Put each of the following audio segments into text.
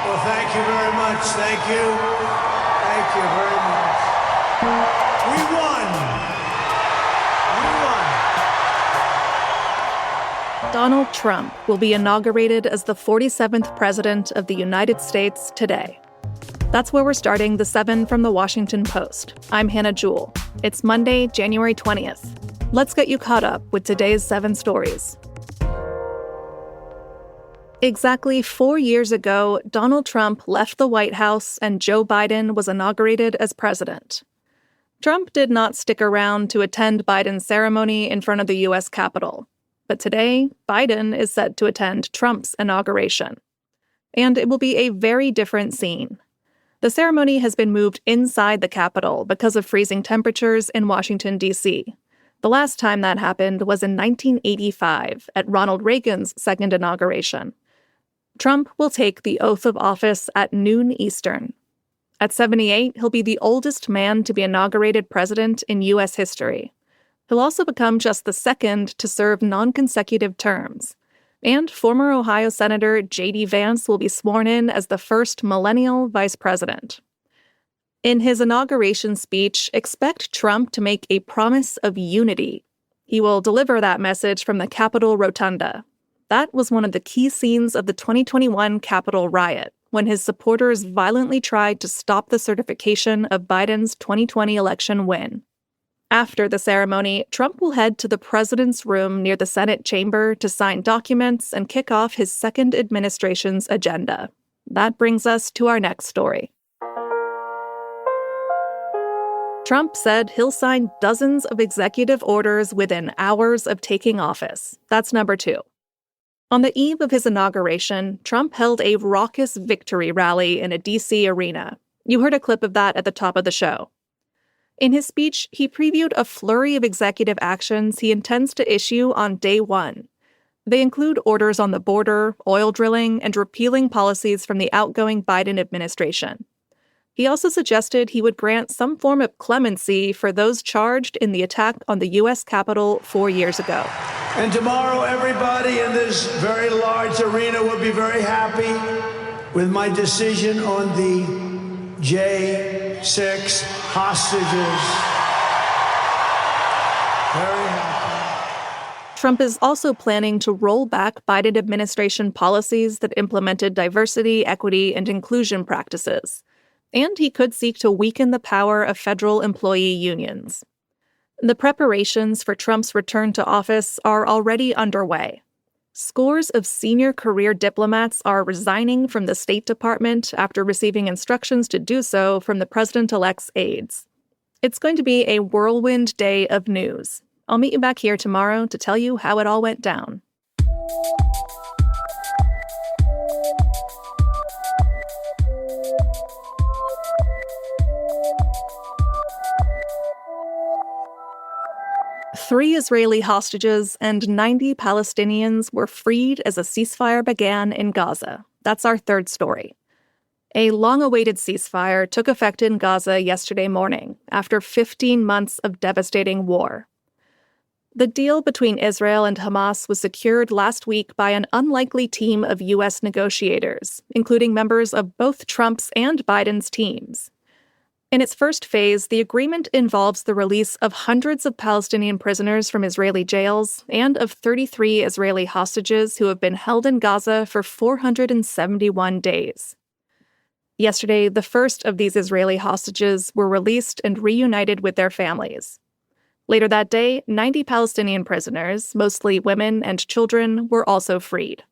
Well, thank you very much. Thank you. Thank you very much. We won. We won. Donald Trump will be inaugurated as the 47th president of the United States today. That's where we're starting the 7 from the Washington Post. I'm Hannah Jewell. It's Monday, January 20th. Let's get you caught up with today's 7 stories. Exactly 4 years ago, Donald Trump left the White House and Joe Biden was inaugurated as president. Trump did not stick around to attend Biden's ceremony in front of the U.S. Capitol. But today, Biden is set to attend Trump's inauguration. And it will be a very different scene. The ceremony has been moved inside the Capitol because of freezing temperatures in Washington, D.C. The last time that happened was in 1985 at Ronald Reagan's second inauguration. Trump will take the oath of office at noon Eastern. At 78, he'll be the oldest man to be inaugurated president in U.S. history. He'll also become just the second to serve non-consecutive terms. And former Ohio Senator J.D. Vance will be sworn in as the first millennial vice president. In his inauguration speech, expect Trump to make a promise of unity. He will deliver that message from the Capitol Rotunda. That was one of the key scenes of the 2021 Capitol riot, when his supporters violently tried to stop the certification of Biden's 2020 election win. After the ceremony, Trump will head to the president's room near the Senate chamber to sign documents and kick off his second administration's agenda. That brings us to our next story. Trump said he'll sign dozens of executive orders within hours of taking office. That's number 2. On the eve of his inauguration, Trump held a raucous victory rally in a D.C. arena. You heard a clip of that at the top of the show. In his speech, he previewed a flurry of executive actions he intends to issue on day 1. They include orders on the border, oil drilling, and repealing policies from the outgoing Biden administration. He also suggested he would grant some form of clemency for those charged in the attack on the U.S. Capitol 4 years ago. And tomorrow, everybody in this very large arena will be very happy with my decision on the J6 hostages. Very happy. Trump is also planning to roll back Biden administration policies that implemented diversity, equity, and inclusion practices. And he could seek to weaken the power of federal employee unions. The preparations for Trump's return to office are already underway. Scores of senior career diplomats are resigning from the State Department after receiving instructions to do so from the president-elect's aides. It's going to be a whirlwind day of news. I'll meet you back here tomorrow to tell you how it all went down. Three Israeli hostages and 90 Palestinians were freed as a ceasefire began in Gaza. That's our third story. A long-awaited ceasefire took effect in Gaza yesterday morning after 15 months of devastating war. The deal between Israel and Hamas was secured last week by an unlikely team of U.S. negotiators, including members of both Trump's and Biden's teams. In its first phase, the agreement involves the release of hundreds of Palestinian prisoners from Israeli jails and of 33 Israeli hostages who have been held in Gaza for 471 days. Yesterday, the first of these Israeli hostages were released and reunited with their families. Later that day, 90 Palestinian prisoners, mostly women and children, were also freed.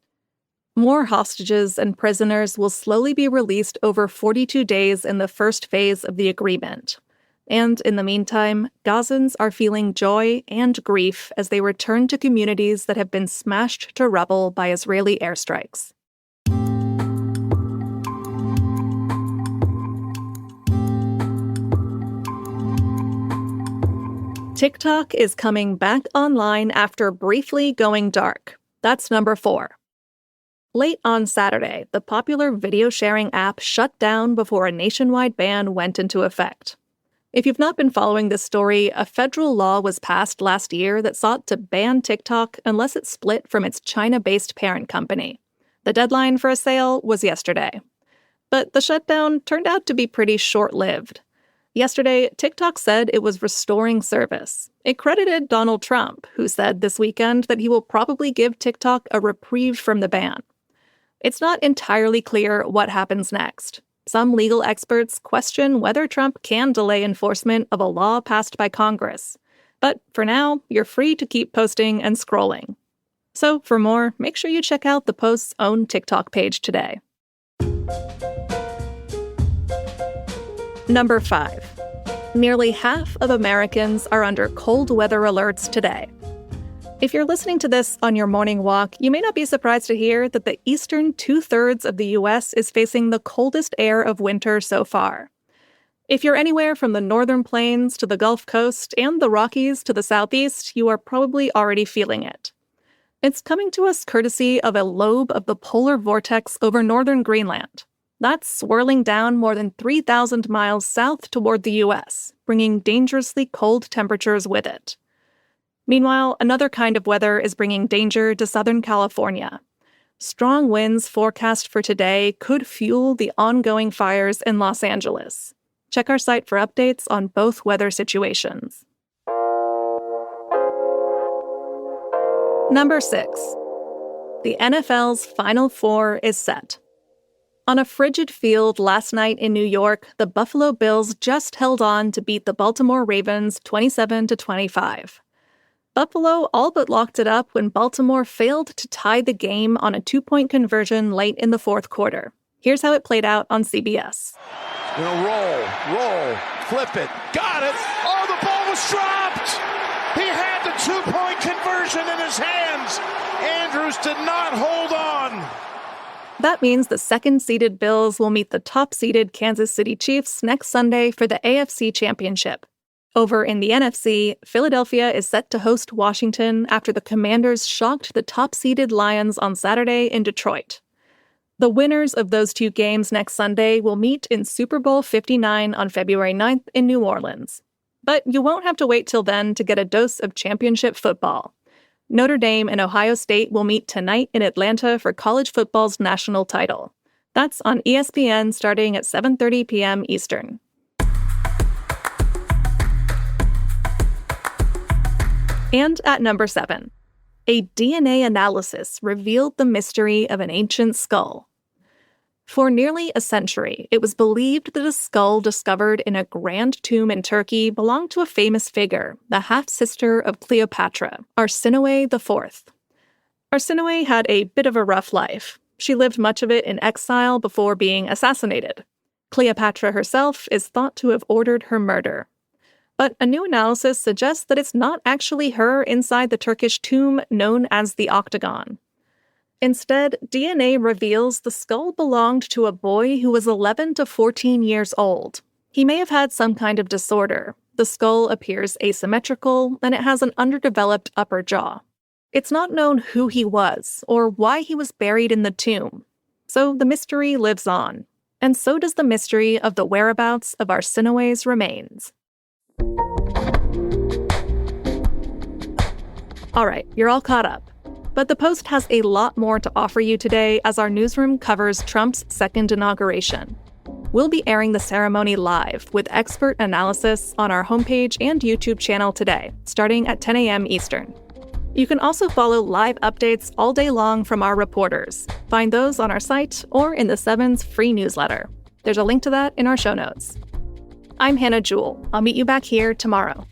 More hostages and prisoners will slowly be released over 42 days in the first phase of the agreement. And in the meantime, Gazans are feeling joy and grief as they return to communities that have been smashed to rubble by Israeli airstrikes. Tik Tok is coming back online after briefly going dark. That's number 4. Late on Saturday, the popular video-sharing app shut down before a nationwide ban went into effect. If you've not been following this story, a federal law was passed last year that sought to ban TikTok unless it split from its China-based parent company. The deadline for a sale was yesterday. But the shutdown turned out to be pretty short-lived. Yesterday, TikTok said it was restoring service. It credited Donald Trump, who said this weekend that he will probably give TikTok a reprieve from the ban. It's not entirely clear what happens next. Some legal experts question whether Trump can delay enforcement of a law passed by Congress. But for now, you're free to keep posting and scrolling. So for more, make sure you check out the Post's own TikTok page today. Number 5. Nearly half of Americans are under cold weather alerts today. If you're listening to this on your morning walk, you may not be surprised to hear that the eastern 2/3 of the U.S. is facing the coldest air of winter so far. If you're anywhere from the northern plains to the Gulf Coast and the Rockies to the southeast, you are probably already feeling it. It's coming to us courtesy of a lobe of the polar vortex over northern Greenland. That's swirling down more than 3,000 miles south toward the U.S., bringing dangerously cold temperatures with it. Meanwhile, another kind of weather is bringing danger to Southern California. Strong winds forecast for today could fuel the ongoing fires in Los Angeles. Check our site for updates on both weather situations. Number 6. The NFL's Final Four is set. On a frigid field last night in New York, the Buffalo Bills just held on to beat the Baltimore Ravens 27-25. Buffalo all but locked it up when Baltimore failed to tie the game on a 2-point conversion late in the fourth quarter. Here's how it played out on CBS. Roll, flip it, got it. Oh, the ball was dropped. He had the 2-point conversion in his hands. Andrews did not hold on. That means the second-seeded Bills will meet the top-seeded Kansas City Chiefs next Sunday for the AFC Championship. Over in the NFC, Philadelphia is set to host Washington after the Commanders shocked the top-seeded Lions on Saturday in Detroit. The winners of those two games next Sunday will meet in Super Bowl 59 on February 9th in New Orleans. But you won't have to wait till then to get a dose of championship football. Notre Dame and Ohio State will meet tonight in Atlanta for college football's national title. That's on ESPN starting at 7:30 p.m. Eastern. And at number 7, a DNA analysis revealed the mystery of an ancient skull. For nearly a century, it was believed that a skull discovered in a grand tomb in Turkey belonged to a famous figure, the half-sister of Cleopatra, Arsinoe IV. Arsinoe had a bit of a rough life. She lived much of it in exile before being assassinated. Cleopatra herself is thought to have ordered her murder. But a new analysis suggests that it's not actually her inside the Turkish tomb known as the Octagon. Instead, DNA reveals the skull belonged to a boy who was 11 to 14 years old. He may have had some kind of disorder. The skull appears asymmetrical, and it has an underdeveloped upper jaw. It's not known who he was or why he was buried in the tomb. So the mystery lives on. And so does the mystery of the whereabouts of Arsinoe's remains. All right, you're all caught up. But the Post has a lot more to offer you today as our newsroom covers Trump's second inauguration. We'll be airing the ceremony live with expert analysis on our homepage and YouTube channel today, starting at 10 a.m. Eastern. You can also follow live updates all day long from our reporters. Find those on our site or in the 7's free newsletter. There's a link to that in our show notes. I'm Hannah Jewell. I'll meet you back here tomorrow.